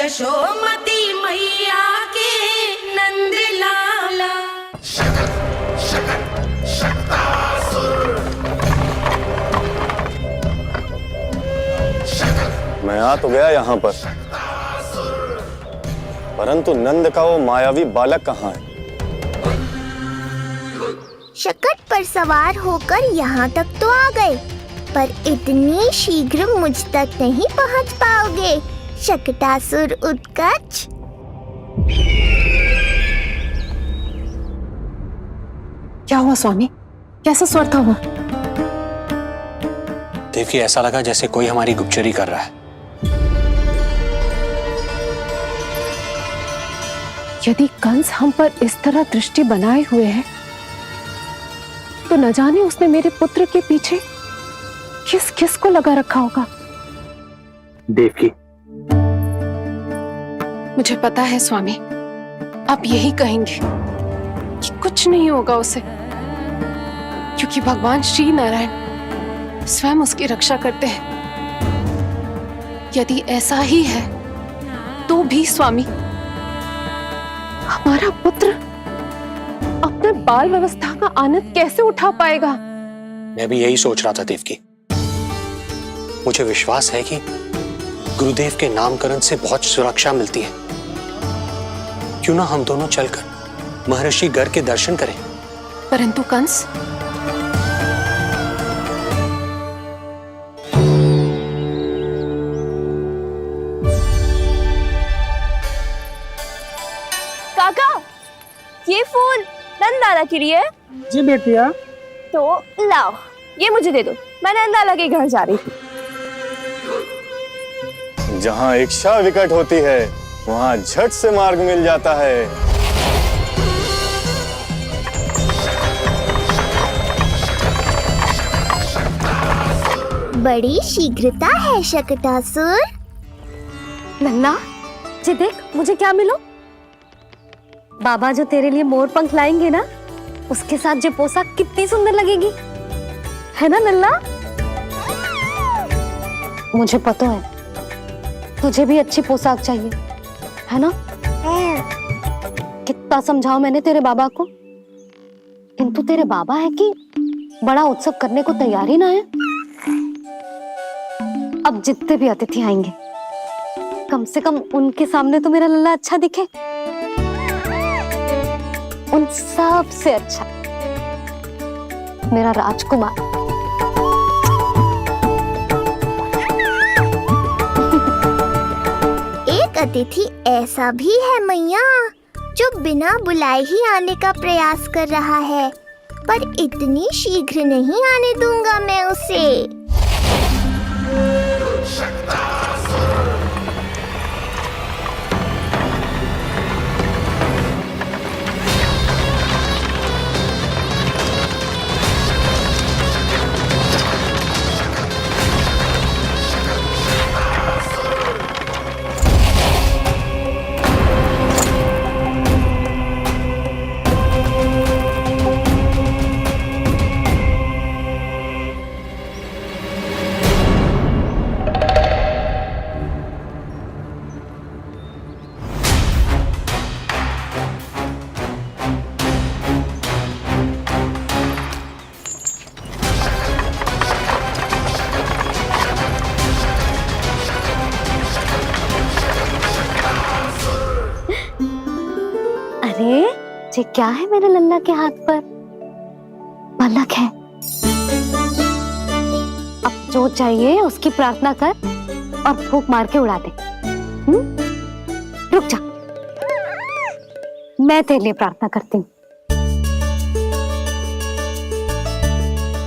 यशोमती मैया के नंद लाला। मैं आ तो गया यहाँ पर, परंतु नंद का वो मायावी बालक कहाँ है? शकट पर सवार होकर यहाँ तक तो आ गए, पर इतनी शीघ्र मुझ तक नहीं पहुँच पाओगे शकटासुर उत्कच। क्या हुआ स्वामी? कैसा स्वर था वो? देवकी, ऐसा लगा जैसे कोई हमारी गुप्तचरी कर रहा है। यदि कंस हम पर इस तरह दृष्टि बनाए हुए है, तो न जाने उसने मेरे पुत्र के पीछे किस किस को लगा रखा होगा। देवकी, मुझे पता है स्वामी, आप यही कहेंगे कि कुछ नहीं होगा उसे, क्योंकि भगवान श्री नारायण स्वयं उसकी रक्षा करते हैं। यदि ऐसा ही है तो भी स्वामी, हमारा पुत्र अपने बाल व्यवस्था का आनंद कैसे उठा पाएगा? मैं भी यही सोच रहा था देवकी। मुझे विश्वास है कि गुरुदेव के नामकरण से बहुत सुरक्षा मिलती है। क्यों ना हम दोनों चलकर महर्षि गर के दर्शन करें? परंतु कंस, काका, ये फूल नंदाला के लिए है। जी बेटिया। तो लाओ, ये मुझे दे दो, मैं नंदाला के घर जा रही थी। जहाँ इच्छा विकट होती है, वहाँ झट से मार्ग मिल जाता है। बड़ी शीघ्रता है शकटासुर। नन्ना, जी देख मुझे क्या मिलो। बाबा जो तेरे लिए मोर पंख लाएंगे ना, उसके साथ जो पोशाक कितनी सुंदर लगेगी, है ना नन्ना? मुझे पता है तुझे भी अच्छी पोशाक चाहिए, है ना? कितना समझाओ मैंने तेरे बाबा को, किंतु तेरे बाबा है कि बड़ा उत्सव करने को तैयार ही ना है। अब जितने भी अतिथि आएंगे, कम से कम उनके सामने तो मेरा लल्ला अच्छा दिखे। उन सब से अच्छा मेरा राजकुमार। एक अतिथि ऐसा भी है मैया, जो बिना बुलाए ही आने का प्रयास कर रहा है, पर इतनी शीघ्र नहीं आने दूंगा मैं उसे। अरे ये क्या है मेरे लल्ला के हाथ पर? पलक है। अब जो चाहिए उसकी प्रार्थना कर और फूंक मार के उड़ा दे। रुक जा, मैं तेरे लिए प्रार्थना करती हूँ।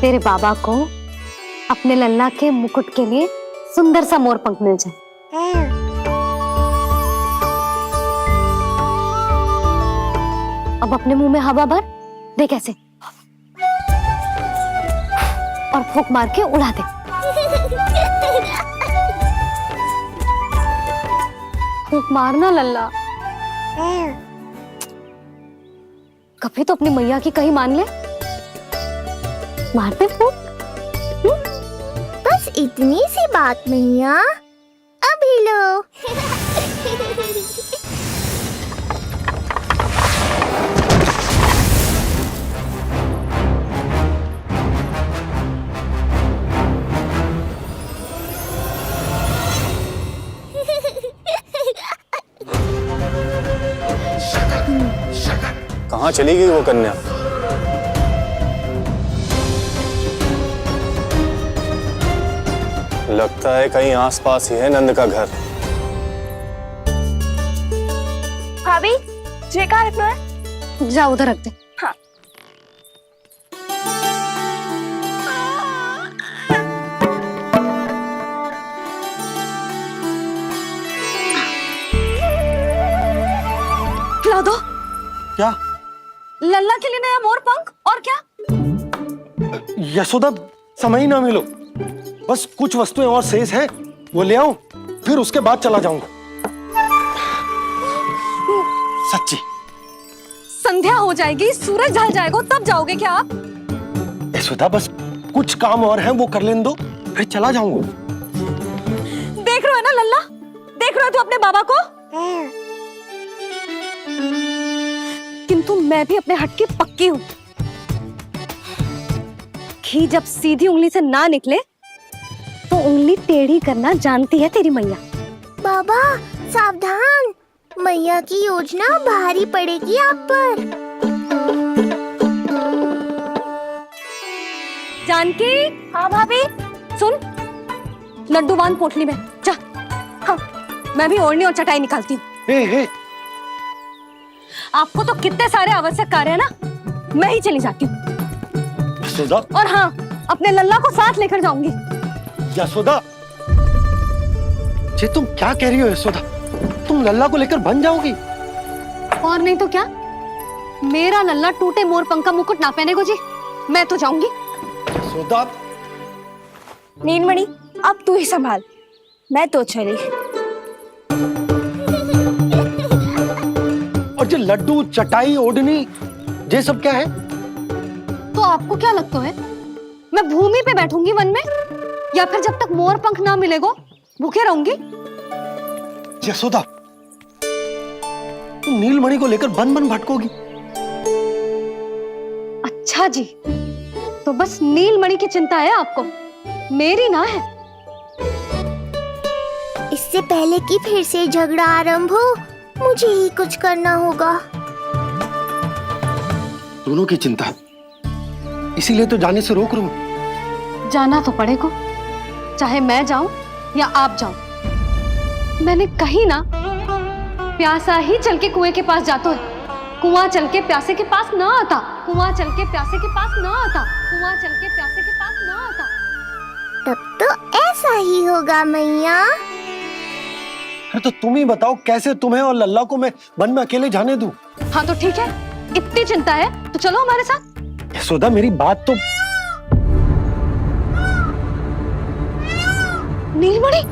तेरे बाबा को अपने लल्ला के मुकुट के लिए सुंदर सा मोर पंख मिल जाए। अब अपने मुंह में हवा भर दे कैसे, और फूंक मार के उड़ा दे। फूंक मारना लल्ला, कभी तो अपनी मैया की कहीं मान ले। मारते फूंक। बस इतनी सी बात मैया, अभी लो। कहाँ चली गई वो कन्या? लगता है कहीं आसपास ही है नंद का घर। भाभी ये कहाँ रखना है? जा उधर रख दे। हाँ। खिला दो। क्या? लल्ला के लिए नया मोर पंख और क्या? यशोदा, समय ही ना मिलो, बस कुछ वस्तुएं और शेष हैं, वो ले आऊं, फिर उसके बाद चला जाऊंगा। सच्ची। संध्या हो जाएगी, सूरज ढल जाएगा, तब जाओगे क्या आप? यशोदा, बस कुछ काम और हैं, वो कर लेने दो, फिर चला जाऊंगा। देख रहे हो ना लल्ला, देख रहे हो तू अपने बाबा को? किंतु मैं भी अपने हट की पक्की हूं। घी जब सीधी उंगली से ना निकले तो उंगली टेढ़ी करना जानती है तेरी मैया। बाबा सावधान, मैया की योजना भारी पड़ेगी आप पर। जानकी। हाँ भाभी। सुन, लड्डू बांध पोटली में, जा। हाँ, मैं भी ओढ़नी और चटाई निकालती हूँ। आपको तो कितने सारे आवश्यक कार्य है ना, मैं ही चली जाती हूँ। यशोदा। और हाँ, अपने लल्ला को साथ लेकर जाऊंगी। यशोदा, ये तुम क्या कह रही हो यशोदा? तुम लल्ला को लेकर बन जाओगी? और नहीं तो क्या, मेरा लल्ला टूटे मोर पंख का मुकुट ना पहने को जी, मैं तो जाऊंगी। यशोदा। नीलमणि अब तू ही संभाल, मैं तो चली। और ये लड्डू, चटाई, ओढ़नी, ये सब क्या है? तो आपको क्या लगता है, मैं भूमि पे बैठूंगी वन में, या फिर जब तक मोर पंख ना मिलेगो भूखे रहूंगी? यशोदा, तुम नीलमणि को लेकर बन बन भटकोगी। अच्छा जी, तो बस नीलमणि की चिंता है आपको, मेरी ना है। इससे पहले कि फिर से झगड़ा आरंभ हो, मुझे ही कुछ करना होगा। दोनों की चिंता है, इसीलिए तो जाने से रोक रहा हूं। जाना तो पड़ेगा, चाहे मैं जाऊं या आप जाओ। मैंने कहीं ना, प्यासा ही चल के कुएं के पास जाता है, कुआं चल के प्यासे के पास ना आता, कुआं चल के प्यासे के पास ना आता, कुआं चल के प्यासे के पास ना आता। तब तो ऐसा ही होगा मैया। अरे तो तुम ही बताओ, कैसे तुम्हें और लल्ला को मैं वन में अकेले जाने दूं? हाँ तो ठीक है, इतनी चिंता है तो चलो हमारे साथ। यशोदा, मेरी बात तो। नीलमणि।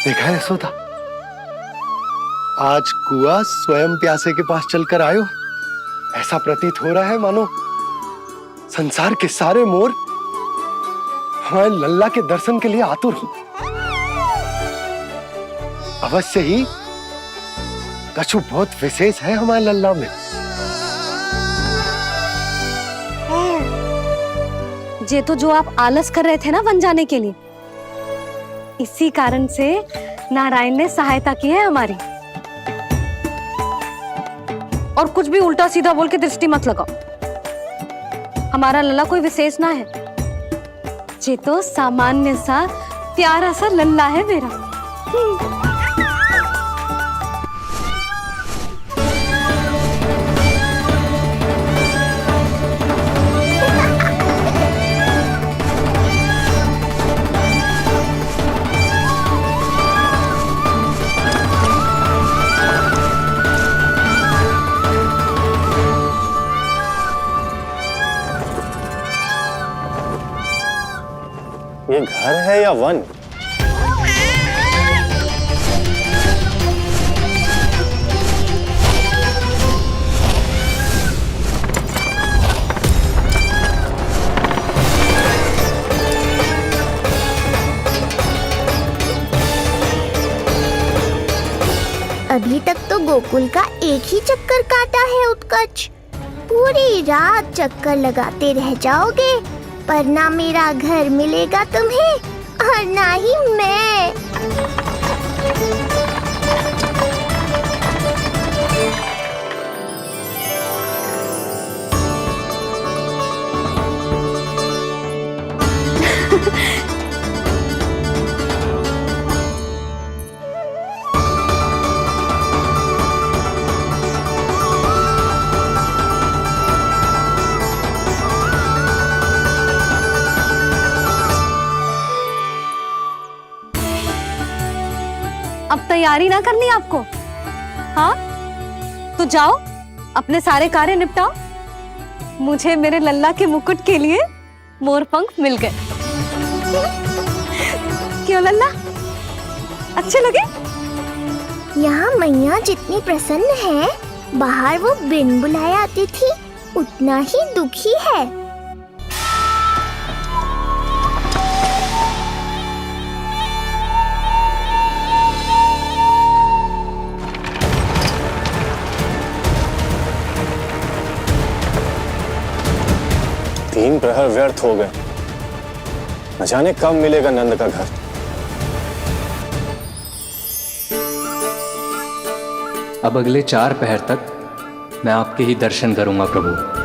देखा है यशोदा, आज कुआं स्वयं प्यासे के पास चलकर आयो। ऐसा प्रतीत हो रहा है मानो संसार के सारे मोर हमारे लल्ला के दर्शन के लिए आतुर हो। अवश्य ही कछु बहुत विशेष है हमारे लल्ला में। ये तो जो आप आलस कर रहे थे ना वन जाने के लिए, इसी कारण से नारायण ने सहायता की है हमारी। और कुछ भी उल्टा सीधा बोल के दृष्टि मत लगाओ। हमारा लल्ला कोई विशेष ना है, ये तो सामान्य सा प्यारा सा लल्ला है मेरा। ये घर है या वन? अभी तक तो गोकुल का एक ही चक्कर काटा है उत्कर्ष। पूरी रात चक्कर लगाते रह जाओगे, पर ना मेरा घर मिलेगा तुम्हें और ना ही मैं। अब तैयारी ना करनी आपको? हाँ, तो जाओ अपने सारे कार्य निपटाओ। मुझे मेरे लल्ला के मुकुट के लिए मोरपंख मिल गए। क्यों लल्ला, अच्छे लगे? यहाँ मैया जितनी प्रसन्न है, बाहर वो बिन बुलाए आती थी उतना ही दुखी है। तीन प्रहर व्यर्थ हो गए, न जाने कब मिलेगा नंद का घर। अब अगले 4 पहर तक मैं आपके ही दर्शन करूंगा प्रभु।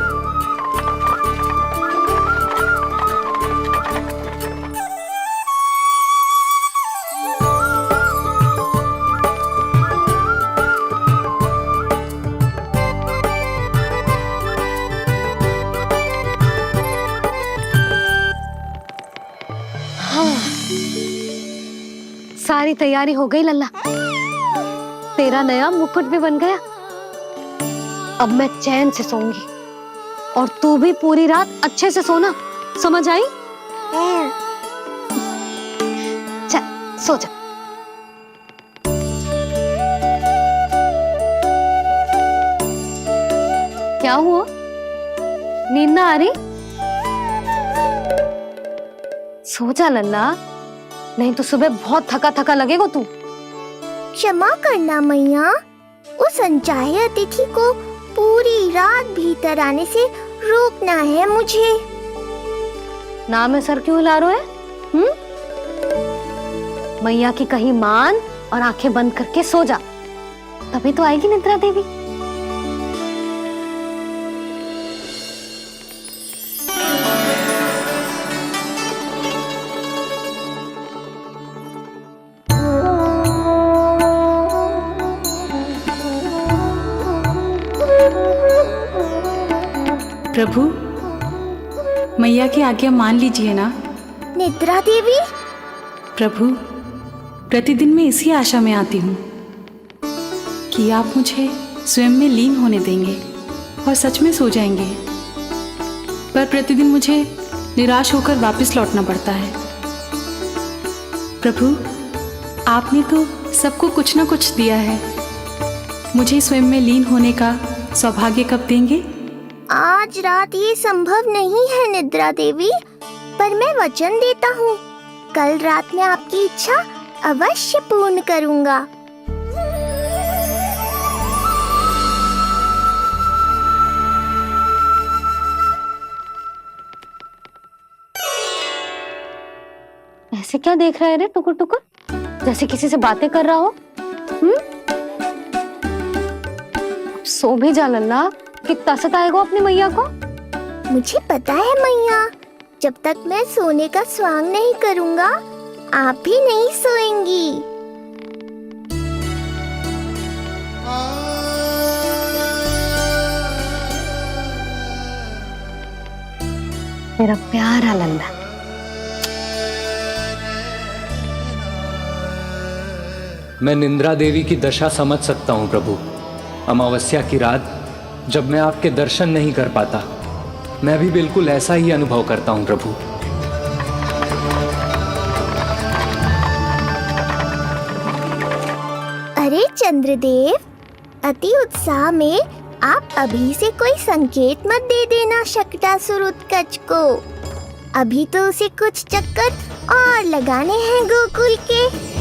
सारी तैयारी हो गई लल्ला, तेरा नया मुकुट भी बन गया। अब मैं चैन से सोऊंगी और तू भी पूरी रात अच्छे से सोना, समझ आई? चल सो जा। क्या हुआ, नींद ना आ रही? सो जा लल्ला, नहीं तो सुबह बहुत थका थका लगेगा तू। क्षमा करना मैया, उस अनचाहे अतिथि को पूरी रात भीतर आने से रोकना है मुझे। नाम में सर क्यों हिला रहे हैं? मैया की कहीं मान और आंखें बंद करके सो जा, तभी तो आएगी निद्रा देवी। प्रभु, मैया की आज्ञा मान लीजिए ना। निद्रा देवी? प्रभु, प्रतिदिन मैं इसी आशा में आती हूँ कि आप मुझे स्वयं में लीन होने देंगे और सच में सो जाएंगे, पर प्रतिदिन मुझे निराश होकर वापस लौटना पड़ता है। प्रभु, आपने तो सबको कुछ ना कुछ दिया है, मुझे स्वयं में लीन होने का सौभाग्य कब देंगे? आज रात ये संभव नहीं है निद्रा देवी, पर मैं वचन देता हूँ कल रात में आपकी इच्छा अवश्य पूर्ण करूँगा। ऐसे क्या देख रहा है रे टुकुर टुकुर, जैसे किसी से बातें कर रहा हो? सो भी जा लल्ला, कितना सताएगा अपनी मैया को। मुझे पता है मैया, जब तक मैं सोने का स्वांग नहीं करूंगा आप भी नहीं सोएंगी। मेरा प्यारा लल्ला। मैं निंद्रा देवी की दशा समझ सकता हूँ प्रभु। अमावस्या की रात जब मैं आपके दर्शन नहीं कर पाता, मैं भी बिल्कुल ऐसा ही अनुभव करता हूँ प्रभु। अरे चंद्रदेव, अति उत्साह में आप अभी से कोई संकेत मत दे देना शक्टासुर उत्कच को। अभी तो उसे कुछ चक्कर और लगाने हैं गोकुल के।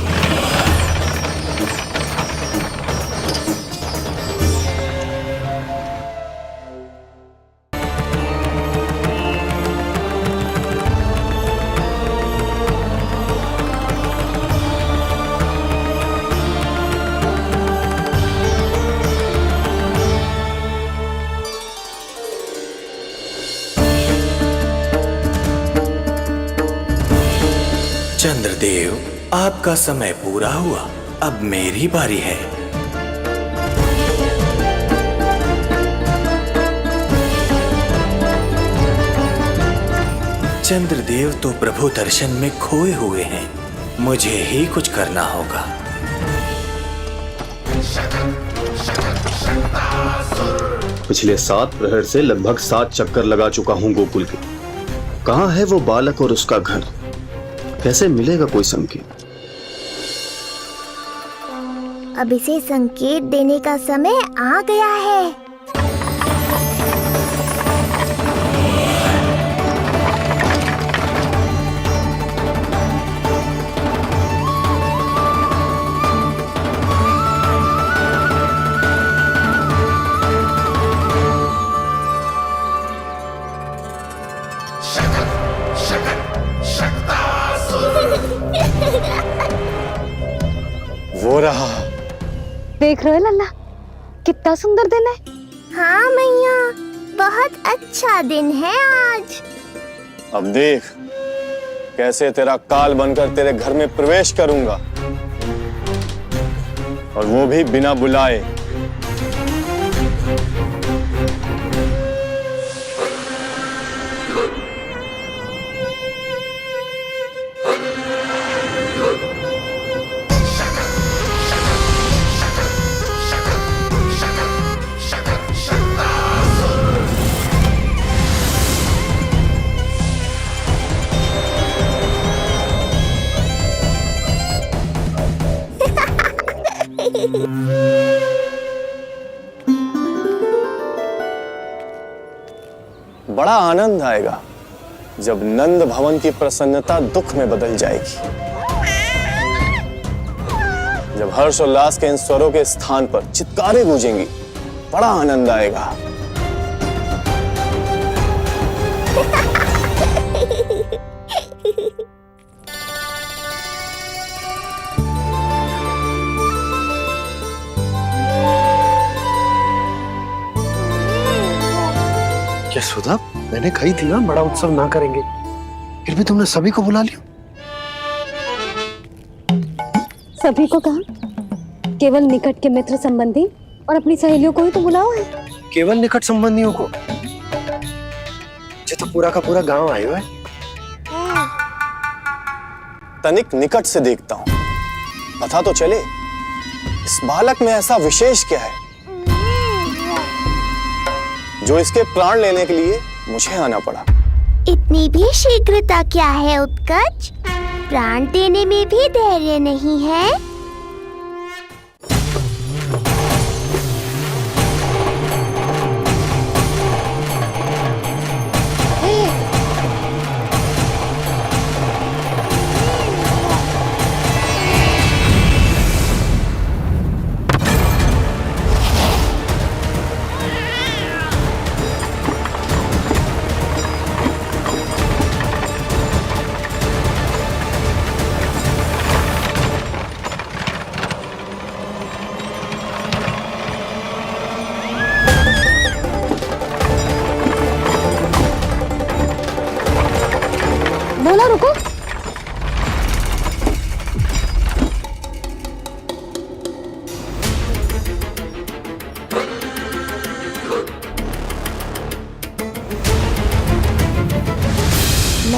चंद्रदेव, आपका समय पूरा हुआ, अब मेरी बारी है। चंद्रदेव तो प्रभु दर्शन में खोए हुए हैं, मुझे ही कुछ करना होगा। पिछले 7 प्रहर से लगभग 7 चक्कर लगा चुका हूँ गोकुल के। कहाँ है वो बालक और उसका घर? कैसे मिलेगा कोई संकेत? अब इसे संकेत देने का समय आ गया है। वो रहा। देख रहे हो लल्ला, कितना सुंदर दिन है। हाँ मैया, बहुत अच्छा दिन है आज। अब देख कैसे तेरा काल बनकर तेरे घर में प्रवेश करूंगा, और वो भी बिना बुलाए। बड़ा आनंद आएगा जब नंद भवन की प्रसन्नता दुख में बदल जाएगी, जब हर्षोल्लास के इन स्वरों के स्थान पर चित्कारें गूंजेंगी। बड़ा आनंद आएगा। यशोदा, मैंने कही थी ना बड़ा उत्सव ना करेंगे, फिर भी तुमने सभी को बुला लिया। सभी को कहा? केवल निकट के मित्र संबंधी और अपनी सहेलियों को ही तो बुलाओ है। केवल निकट संबंधियों को? ये तो पूरा का पूरा गांव आयो है। तनिक निकट से देखता हूं, पता तो चले इस बालक में ऐसा विशेष क्या है जो इसके प्राण लेने के लिए मुझे आना पड़ा। इतनी भी शीघ्रता क्या है उत्कच? प्राण देने में भी धैर्य नहीं है।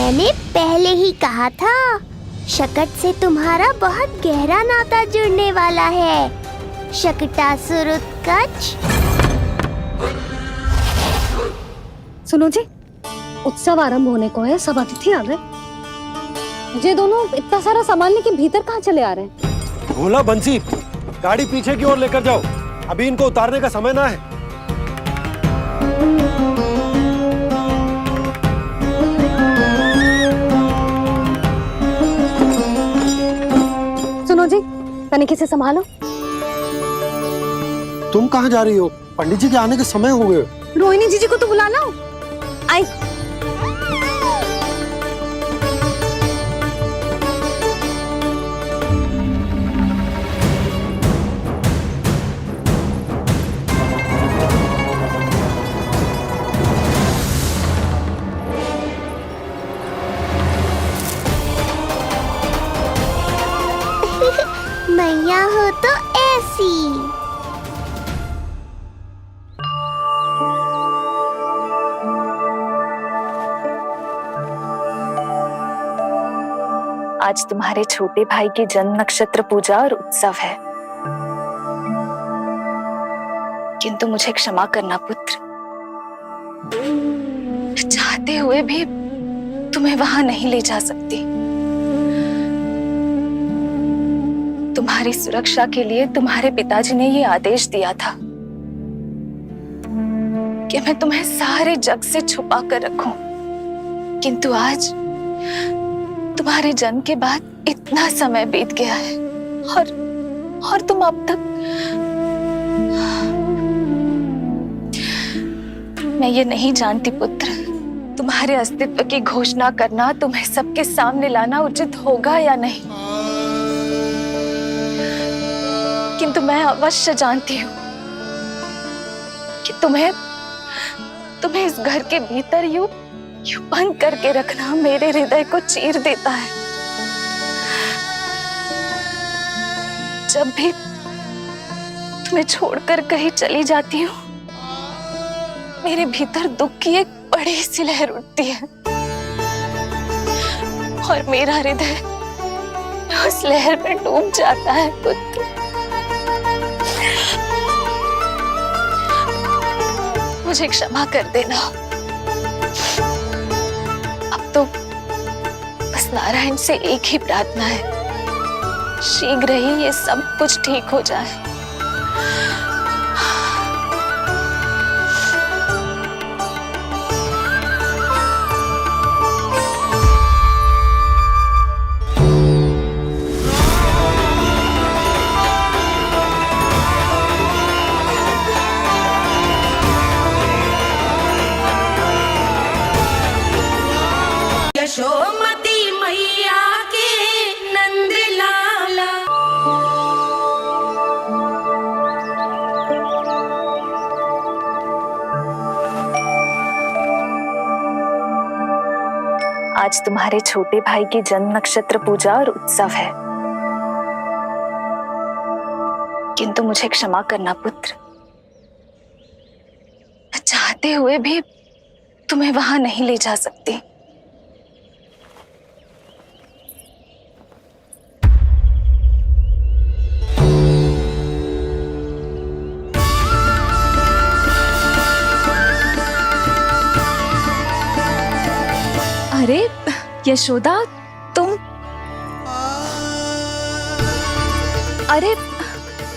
मैंने पहले ही कहा था, शकट से तुम्हारा बहुत गहरा नाता जुड़ने वाला है। शकटासुर उत्कच। सुनो जी, उत्सव आरंभ होने को है, सब अतिथि आ गए। ये दोनों इतना सारा सामान लेके भीतर कहाँ चले आ रहे हैं? भोला बंसी, गाड़ी पीछे की ओर लेकर जाओ, अभी इनको उतारने का समय ना है। सुनो जी, तनिक से संभालो। तुम कहाँ जा रही हो? पंडित जी के आने के समय हो गए। रोहिणी जीजी को तो बुला लो। आई। मैया हो तो ऐसी। आज तुम्हारे छोटे भाई की जन्म नक्षत्र पूजा और उत्सव है, किंतु मुझे क्षमा करना पुत्र। चाहते हुए भी तुम्हें वहां नहीं ले जा सकती। तुम्हारी सुरक्षा के लिए तुम्हारे पिताजी ने ये आदेश दिया था कि मैं तुम्हें सारे जग से छुपा कर रखूं, किंतु आज तुम्हारे जन्म के बाद इतना समय बीत गया है और तुम अब तक। मैं ये नहीं जानती पुत्र, तुम्हारे अस्तित्व की घोषणा करना, तुम्हें सबके सामने लाना उचित होगा या नहीं, किंतु मैं अवश्य जानती हूँ कि तुम्हें इस घर के भीतर यूं बंद करके रखना मेरे हृदय को चीर देता है। जब भी तुम्हें छोड़कर कहीं चली जाती हूँ, मेरे भीतर दुख की एक बड़ी सी लहर उठती है और मेरा हृदय उस लहर में डूब जाता है पुत्र। मुझे क्षमा कर देना। अब तो बस नारायण से एक ही प्रार्थना है, शीघ्र ही ये सब कुछ ठीक हो जाए। यशोमती मैया के नंद लाला। आज तुम्हारे छोटे भाई की जन्म नक्षत्र पूजा और उत्सव है, किंतु मुझे क्षमा करना पुत्र। चाहते हुए भी तुम्हें वहां नहीं ले जा सकती। अरे यशोदा, अरे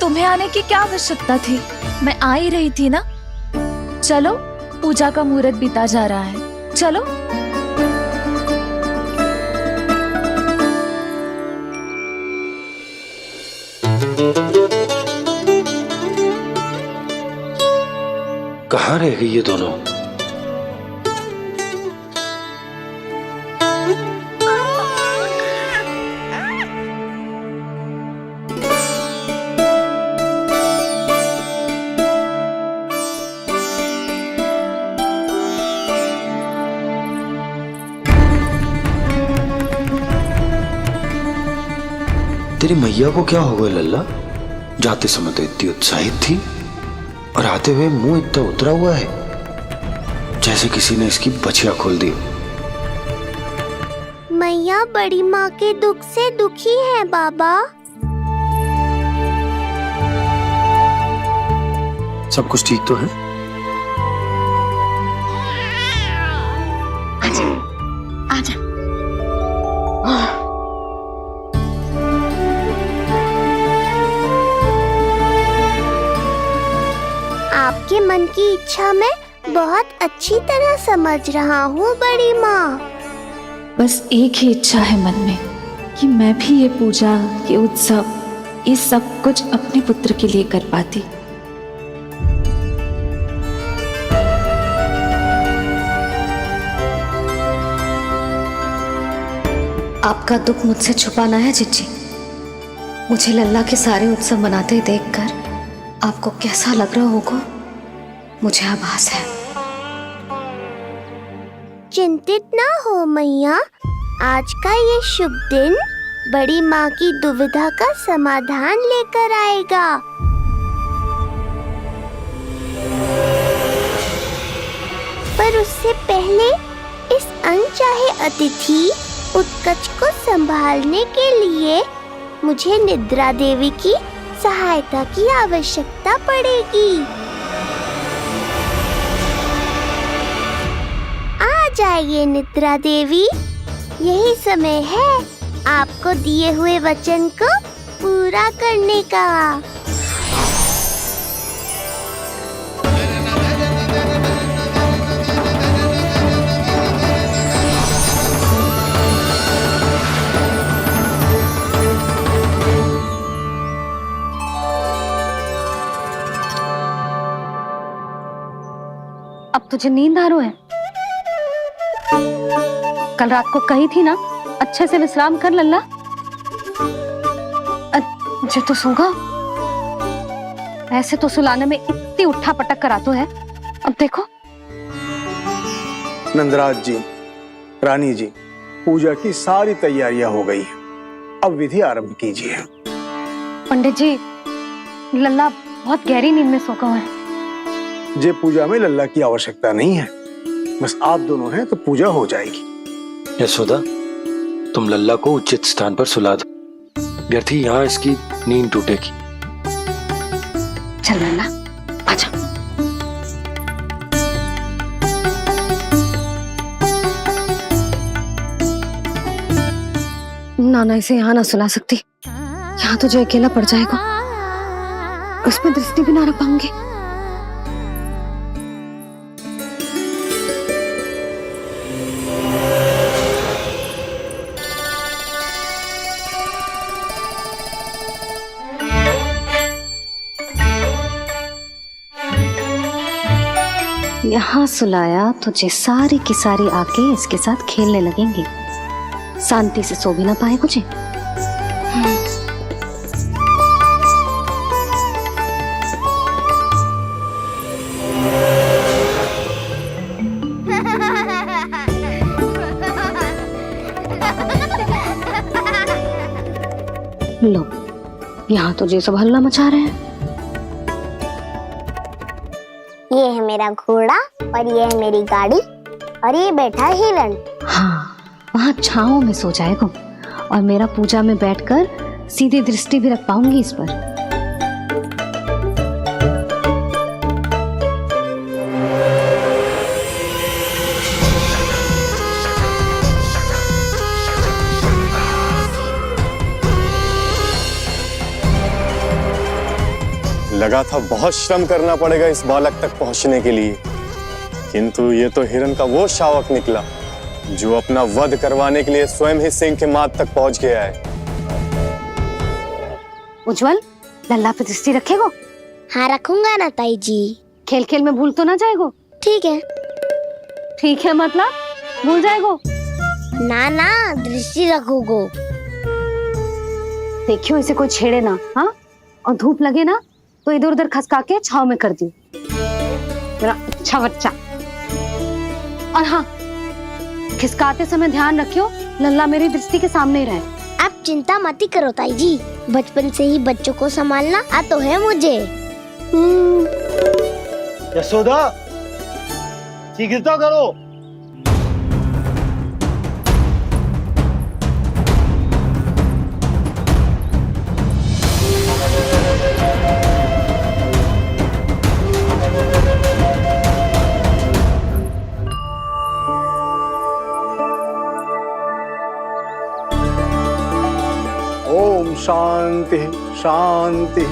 तुम्हें आने की क्या आवश्यकता थी? मैं आ ही रही थी ना। चलो, पूजा का मुहूर्त बीता जा रहा है, चलो। कहाँ रह गई ये दोनों? तेरी मैया को क्या हो गया लल्ला? जाते समय तो इतनी उत्साहित थी और आते हुए मुंह इतना उतरा हुआ है जैसे किसी ने इसकी बछिया खोल दी। मैया बड़ी माँ के दुख से दुखी है बाबा। सब कुछ ठीक तो है? आजा। आपके मन की इच्छा मैं बहुत अच्छी तरह समझ रहा हूँ बड़ी माँ। बस एक ही इच्छा है मन में कि मैं भी ये पूजा, ये उत्सव, ये सब कुछ अपने पुत्र के लिए कर पाती। आपका दुख मुझसे छुपाना है जिज्जी। मुझे लल्ला के सारे उत्सव मनाते देखकर आपको कैसा लग रहा होगा मुझे आभास है। चिंतित ना हो मैया, आज का ये शुभ दिन बड़ी माँ की दुविधा का समाधान लेकर आएगा। पर उससे पहले इस अनचाहे अतिथि उत्कच को संभालने के लिए मुझे निद्रा देवी की सहायता की आवश्यकता पड़ेगी। आ जाइए निद्रा देवी, यही समय है आपको दिए हुए वचन को पूरा करने का। अब तुझे नींद आ रही है? कल रात को कही थी ना अच्छे से विश्राम कर लल्ला। जो तो सोगा, ऐसे तो सुलाने में इतनी उठा पटक कर आतो है। अब देखो। नंदराज जी, रानी जी, पूजा की सारी तैयारियां हो गई हैं। अब विधि आरंभ कीजिए। पंडित जी, लल्ला बहुत गहरी नींद में सो गया है। जे पूजा में लल्ला की आवश्यकता नहीं है, बस आप दोनों हैं तो पूजा हो जाएगी। यशोदा, तुम लल्ला को उचित स्थान पर सुला दो, व्यर्थ ही यहाँ इसकी नींद टूटेगी। चल लल्ला, आजा। नाना इसे यहाँ ना सुला सकती, यहाँ तो जो अकेला पड़ जाएगा, उसमें दृष्टि भी ना रख पाऊंगी। यहाँ सुलाया तो जे सारी की सारी आके इसके साथ खेलने लगेंगी, शांति से सो भी ना पाए कुछ। लो, यहाँ तो जे सब हल्ला मचा रहे हैं। ये है मेरा घोड़ा और ये है मेरी गाड़ी और ये बैठा हिरण। हाँ, वहाँ छांव में सो जाएगा और मेरा पूजा में बैठकर सीधी दृष्टि भी रख पाऊंगी इस पर। लगा था बहुत श्रम करना पड़ेगा इस बालक तक पहुंचने के लिए, किंतु ये तो हिरण का वो शावक निकला जो अपना वध करवाने के लिए स्वयं ही सिंह के माथ तक पहुंच गया है। उज्जवल, लल्ला पे दृष्टि रखेगो? हाँ रखूंगा ना ताई जी। खेल खेल में भूल तो ना जाएगो? ठीक है। ठीक है मतलब भूल जाएगो? ना ना, दृष्टि रखोगो। देखियो इसे कोई छेड़े ना, हाँ? और धूप लगे ना तो इधर उधर खसका के छाव में कर दी। मेरा अच्छा बच्चा। और हाँ, खिसकाते समय ध्यान रखियो लल्ला मेरी दृष्टि के सामने ही रहे। आप चिंता मत ही करो ताई जी, बचपन से ही बच्चों को संभालना आता है मुझे। यशोदा, शीघ्रता करो। शांति शांति।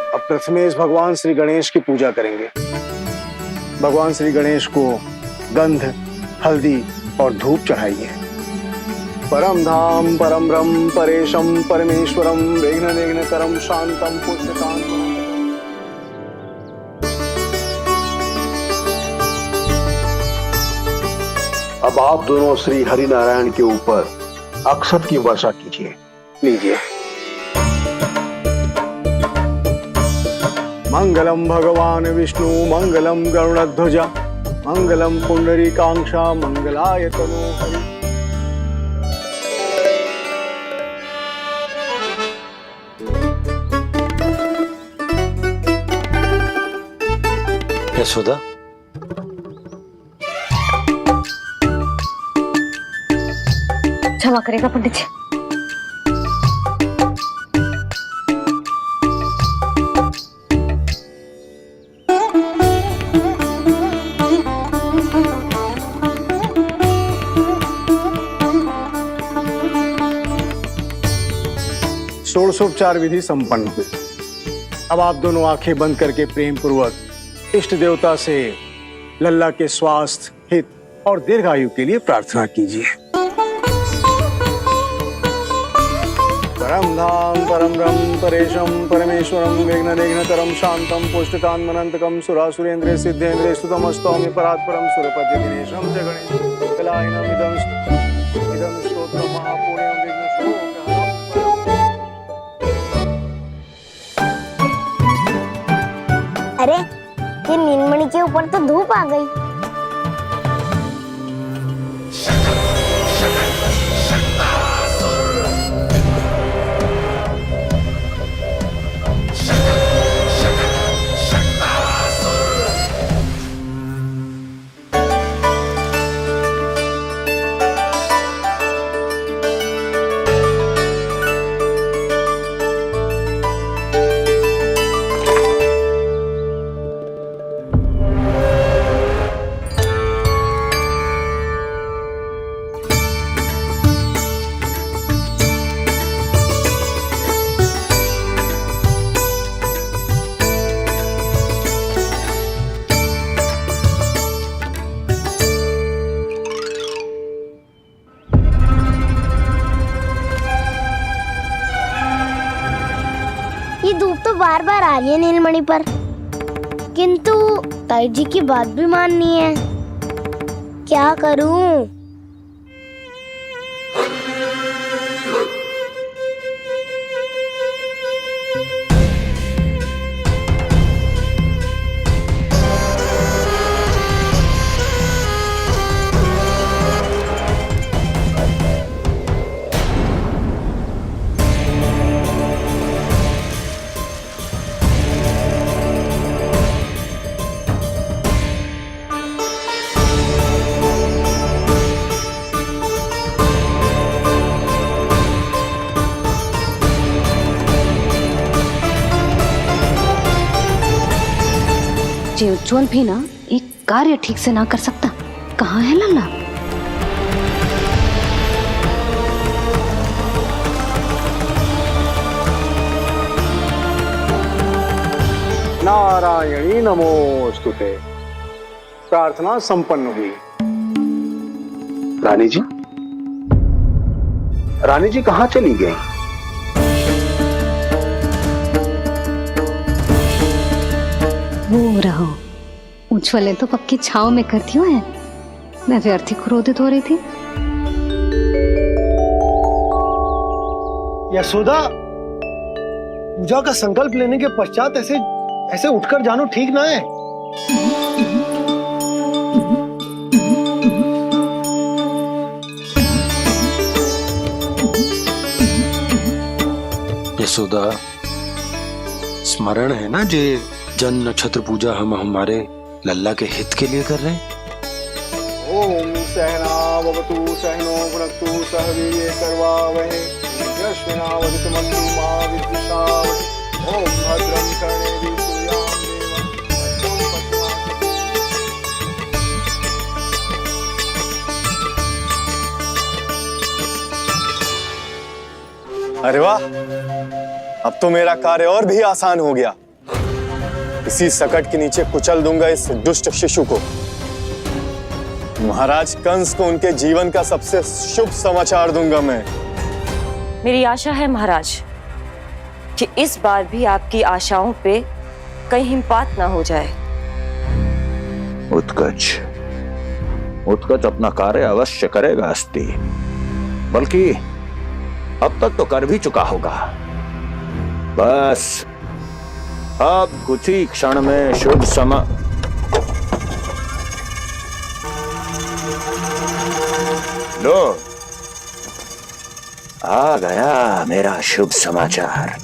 अब प्रथमेश भगवान श्री गणेश की पूजा करेंगे। भगवान श्री गणेश को गंध, हल्दी और धूप चढ़ाइए। परम धाम परम ब्रह्म परेशम परमेश्वरम विघ्न निघ्नकरम शांतम पुष्टकांतम। अब आप दोनों श्री हरि नारायण के ऊपर अक्षत की वर्षा कीजिए। लीजिए। मंगलम भगवान विष्णु मंगलम गरुड़ध्वजा मंगलम पुंडरीकांक्षा मंगलाय तनोहरि। यशोदा, क्षमा करेगा पंडित जी। षोडशोपचार विधि संपन्न हुई। अब आप दोनों आंखें बंद करके प्रेम पूर्वक इष्ट देवता से लल्ला के स्वास्थ्य, हित और दीर्घायु के लिए प्रार्थना कीजिए। परम धाम परम ब्रह्म परेशम परमेश्वरम विघ्न निघ्नकरम शांतम पुष्टकांतमनंतकम सुरासुरेंद्र सिद्धेंद्र स्तुतमस्तौमि परात्परम सुरपति दिनेशम च गणेश कलायनम इदम स्तोत्रम महापुण्यम विघ्न शोकहरम। अरे ये नीलमणि के ऊपर तो धूप आ गई। ये धूप तो बार बार आ रही है नीलमणि पर, किंतु ताई जी की बात भी माननी है। क्या करूं? जे उज्जवल भी ना एक कार्य ठीक से ना कर सकता। कहाँ है लल्ला? नारायणी नमोस्तुते। प्रार्थना संपन्न हुई। रानी जी, रानी जी कहाँ चली गई? वो रहो, उज्जवल ने तो पक्की छाव में कर दिया है। मैं व्यर्थ ही क्रोधित हो रही थी। यशोदा, पूजा का संकल्प लेने के पश्चात ऐसे उठकर जानो ठीक ना है। यशोदा, स्मरण है ना जे जन नक्षत्र पूजा हम हमारे लल्ला के हित के लिए कर रहे हैं। ओम सहना सहनावतु सहनो भुनक्तु सह वीर्येर्करवावहै यस्मिनावदितमस्तु मा विद्विषावहै ओम भद्रं कर्णेभिः सूर्यां देवं भद्रं पश्यामि। अरे वाह, अब तो मेरा कार्य और भी आसान हो गया। इसी सकट के नीचे कुचल दूंगा इस दुष्ट शिशु को। महाराज कंस को उनके जीवन का सबसे शुभ समाचार दूंगा मैं। मेरी आशा है महाराज कि इस बार भी आपकी आशाओं पे कहीं हिमपात ना हो जाए। उत्कच अपना कार्य अवश्य करेगा अस्ति, बल्कि अब तक तो कर भी चुका होगा। बस अब कुछ ही क्षण में शुभ समय। लो, आ गया मेरा शुभ समाचार।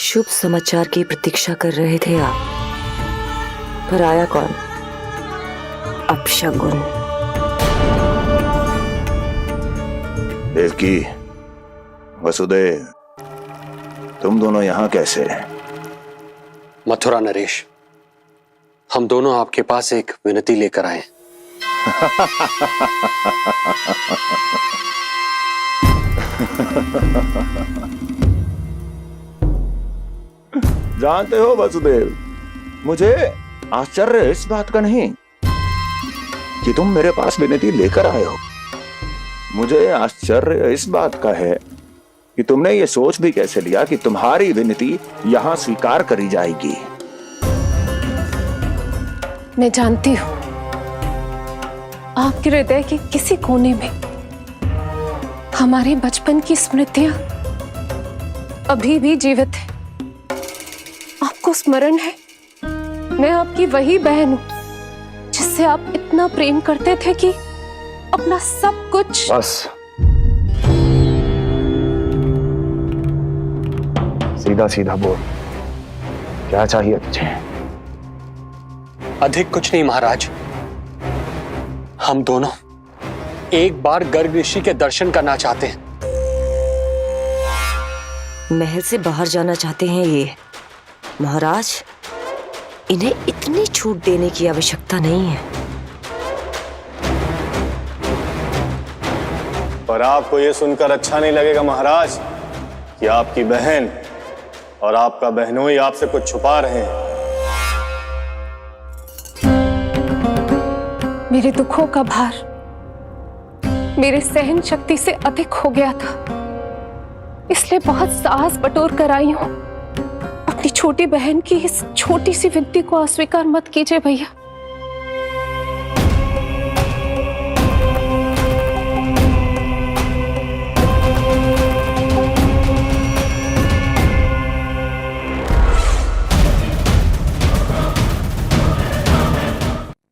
शुभ समाचार की प्रतीक्षा कर रहे थे आप, पर आया कौन? अपशगुन। देवकी, वसुदेव, तुम दोनों यहाँ कैसे? मथुरा नरेश, हम दोनों आपके पास एक विनती लेकर आए। जानते हो वसुदेव, मुझे आश्चर्य इस बात का नहीं कि तुम मेरे पास विनती लेकर आए हो। मुझे आश्चर्य इस बात का है कि तुमने ये सोच भी कैसे लिया कि तुम्हारी विनती यहां स्वीकार करी जाएगी। मैं जानती हूं आपके हृदय के किसी कोने में हमारे बचपन की स्मृतियां अभी भी जीवित है। आपको स्मरण है, मैं आपकी वही बहन हूं जिससे आप इतना प्रेम करते थे कि अपना सब कुछ। बस, सीधा सीधा बोल, क्या चाहिए तुझे? अधिक कुछ नहीं महाराज, हम दोनों एक बार गर्ग ऋषि के दर्शन करना चाहते हैं। महल से बाहर जाना चाहते हैं ये महाराज। इन्हें इतनी छूट देने की आवश्यकता नहीं है। पर आपको यह सुनकर अच्छा नहीं लगेगा महाराज कि आपकी बहन और आपका बहनोई आपसे कुछ छुपा रहे हैं। मेरे दुखों का भार मेरे सहन शक्ति से अधिक हो गया था, इसलिए बहुत साहस बटोर कर आई हूं। अपनी छोटी बहन की इस छोटी सी विनती को अस्वीकार मत कीजिए भैया।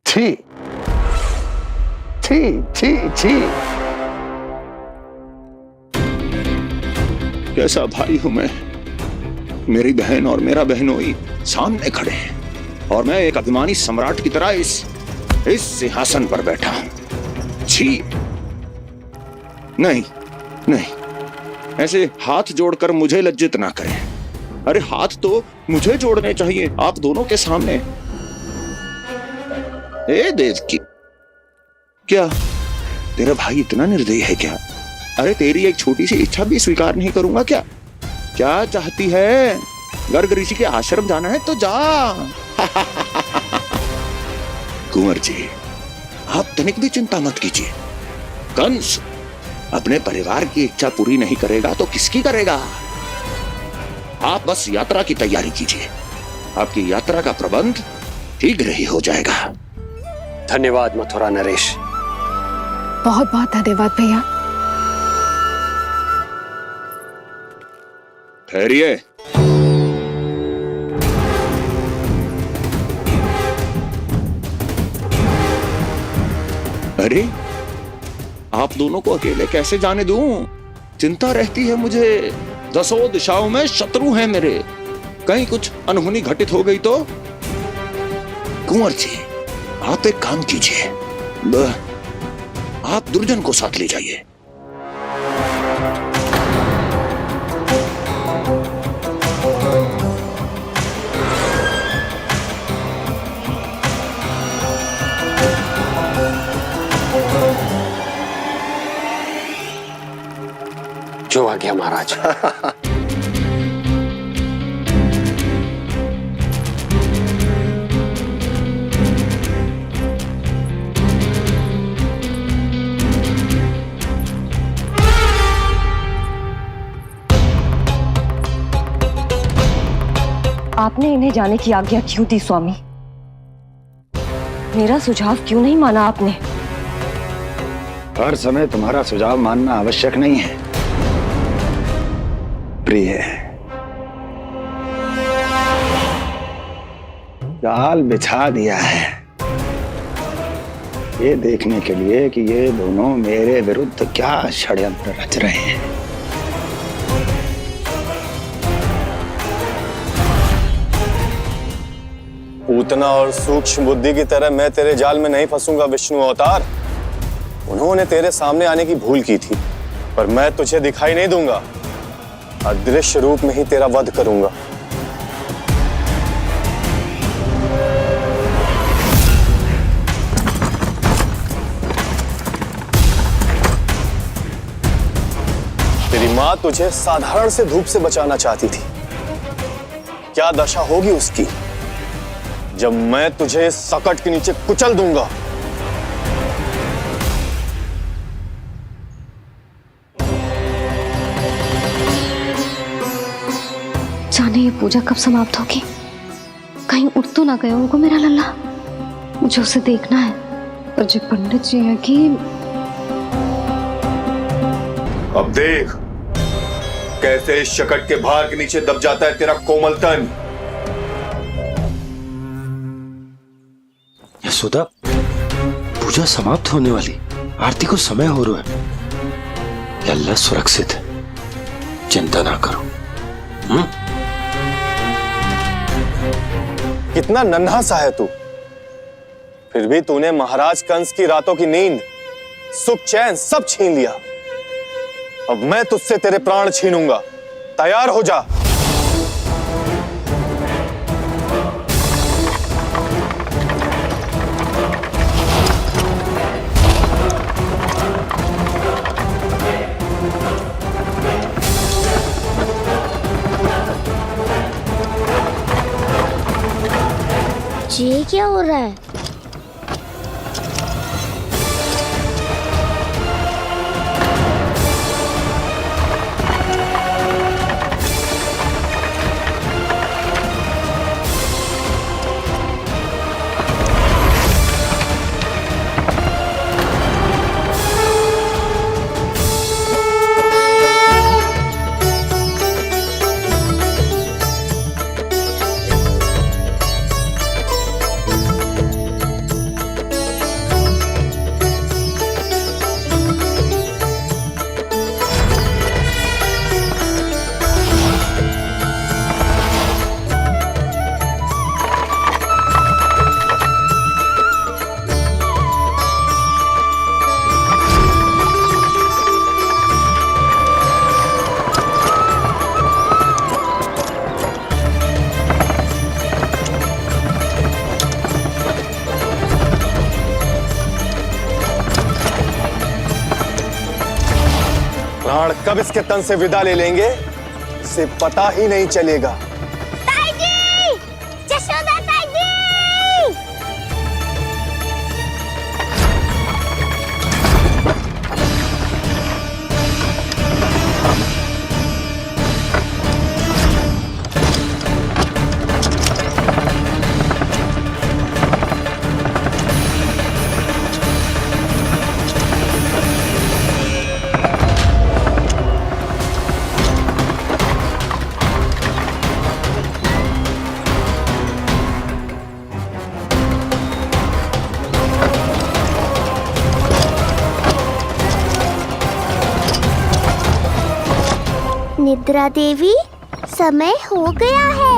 छी छी छी छी, कैसा भाई हूं मैं। मेरी बहन और मेरा बहनोई सामने खड़े हैं और मैं एक अभिमानी सम्राट की तरह इस सिंहासन पर बैठा हूं। छी, नहीं नहीं, ऐसे हाथ जोड़कर मुझे लज्जित ना करें। अरे हाथ तो मुझे जोड़ने चाहिए आप दोनों के सामने। ए देवकी, क्या तेरा भाई इतना निर्दयी है क्या? अरे तेरी एक छोटी सी इच्छा भी स्वीकार नहीं करूंगा क्या? क्या चाहती है? गर्ग ऋषि के आश्रम जाना है तो जा। कुंवर जी, आप तनिक भी चिंता मत कीजिए। कंस अपने परिवार की इच्छा पूरी नहीं करेगा तो किसकी करेगा? आप बस यात्रा की तैयारी कीजिए। आपकी यात्रा का प्रबंध शीघ्र ही हो जाएगा। धन्यवाद मथुरा नरेश। बहुत बहुत धन्यवाद भैया। ठहरिए। अरे, आप दोनों को अकेले कैसे जाने दूं? चिंता रहती है मुझे। दसों दिशाओं में शत्रु हैं मेरे। कहीं कुछ अनहोनी घटित हो गई तो? कुंवर जी, आप एक काम कीजिए, आप दुर्जन को साथ ले जाइए। जो आ गया महाराज। आपने इन्हें जाने की आज्ञा क्यों दी स्वामी? मेरा सुझाव क्यों नहीं माना आपने? हर समय तुम्हारा सुझाव मानना आवश्यक नहीं है प्रिय। जाल बिछा दिया है ये देखने के लिए कि ये दोनों मेरे विरुद्ध क्या षड्यंत्र रच रहे हैं। पूतना और सूक्ष्म बुद्धि की तरह मैं तेरे जाल में नहीं फंसूंगा विष्णु अवतार। उन्होंने तेरे सामने आने की भूल की थी, पर मैं तुझे दिखाई नहीं दूंगा। अदृश्य रूप में ही तेरा वध करूंगा। तेरी मां तुझे साधारण से धूप से बचाना चाहती थी। क्या दशा होगी उसकी जब मैं तुझे सकट के नीचे कुचल दूंगा। जाने ये पूजा कब समाप्त होगी? कहीं उठ तो ना गया होगा मेरा लल्ला। मुझे उसे देखना है। पर जो पंडित जी है कि अब देख कैसे इस शकट के भार के नीचे दब जाता है तेरा कोमल तन। यशोदा, पूजा समाप्त होने वाली, आरती को समय हो रहा है। लल्ला सुरक्षित है, चिंता ना करो। कितना नन्हा सा है तू, फिर भी तूने महाराज कंस की रातों की नींद, सुख चैन सब छीन लिया। अब मैं तुझसे तेरे प्राण छीनूंगा। तैयार हो जा। ये क्या हो रहा है? प्राण कब इसके तन से विदा ले लेंगे इसे पता ही नहीं चलेगा। ताई जी! जशोदा ताई जी! निद्रा देवी, समय हो गया है।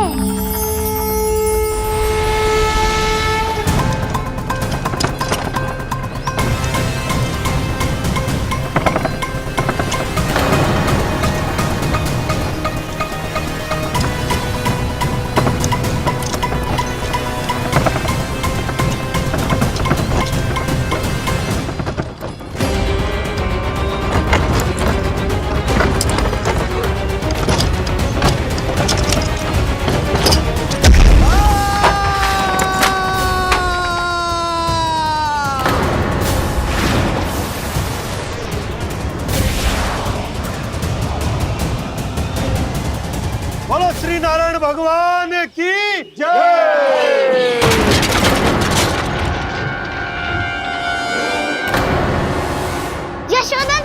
बोलो श्री नारायण भगवान की जय। यशोदा